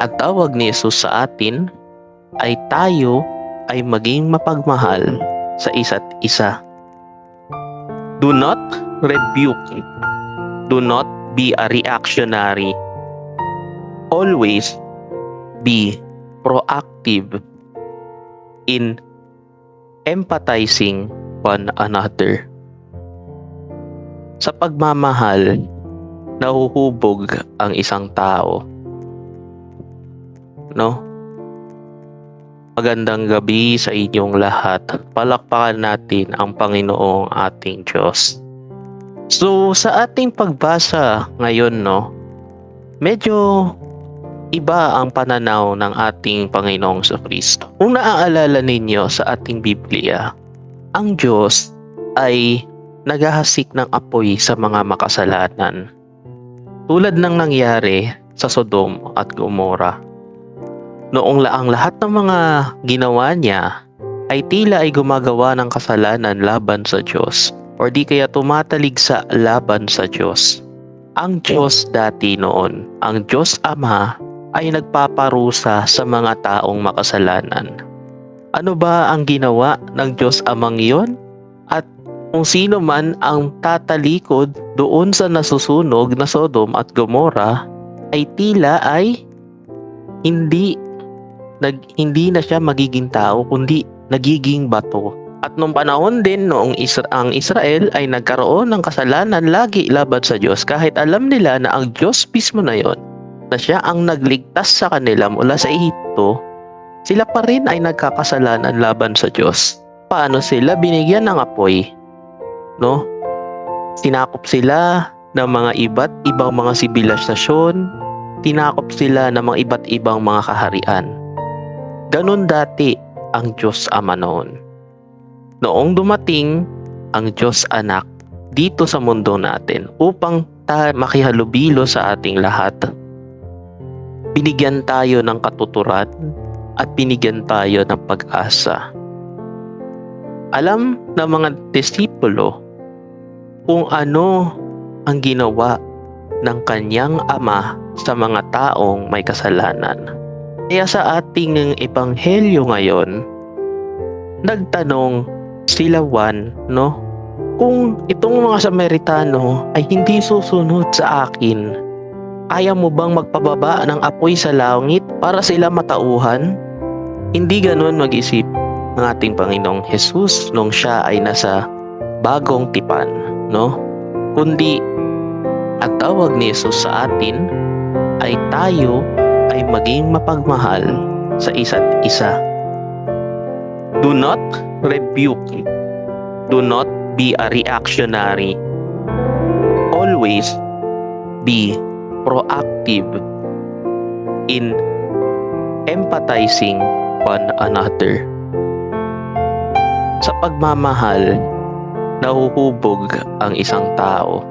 Ang tawag ni Jesus sa atin ay tayo ay maging mapagmahal sa isa't isa. Do not rebuke. Do not be a reactionary. Always be proactive in empathizing one another. Sa pagmamahal, nahuhubog ang isang tao. No? Magandang gabi sa inyong lahat. Palakpakan natin ang Panginoong ating Diyos. So, sa ating pagbasa ngayon, medyo iba ang pananaw ng ating Panginoong Kristo. Kung naaalala ninyo sa ating Biblia, ang Diyos ay naghahasik ng apoy sa mga makasalanan. Tulad ng nangyari sa Sodom at Gomora. Noong ang lahat ng mga ginawa niya ay tila ay gumagawa ng kasalanan laban sa Diyos o di kaya tumatalig sa laban sa Diyos. Ang Diyos dati noon, ang Diyos Ama ay nagpaparusa sa mga taong makasalanan. Ano ba ang ginawa ng Diyos Amang iyon? At kung sino man ang tatalikod doon sa nasusunog na Sodom at Gomora ay tila ay hindi na siya magiging tao kundi nagiging bato. At nung panahon din noong ang Israel ay nagkaroon ng kasalanan lagi laban sa Diyos kahit alam nila na ang Diyos mismo na yon, na siya ang nagligtas sa kanila mula sa Ehipto, sila pa rin ay nagkakasalanan laban sa Diyos. Paano sila? Binigyan ng apoy. Sinakop sila ng mga iba't ibang mga sibilisasyon, tinakop sila ng mga iba't ibang mga kaharian. Ganon dati ang Diyos Ama noon. Noong dumating ang Diyos Anak dito sa mundo natin upang makihalubilo sa ating lahat, binigyan tayo ng katuturan at binigyan tayo ng pag-asa. Alam ng mga disipulo kung ano ang ginawa ng kanyang Ama sa mga taong may kasalanan. Kaya sa ating ebanghelyo ngayon, nagtanong sila Juan, kung itong mga Samaritano ay hindi susunod sa akin, kaya mo bang magpababa ng apoy sa langit para sila matauhan? Hindi ganoon mag-isip ng ating Panginoong Jesus nung siya ay nasa bagong tipan, kundi ang tawag ni Jesus sa atin ay tayo ay maging mapagmahal sa isa't isa. Do not rebuke. Do not be a reactionary. Always be proactive in empathizing one another. Sa pagmamahal, nahuhubog ang isang tao.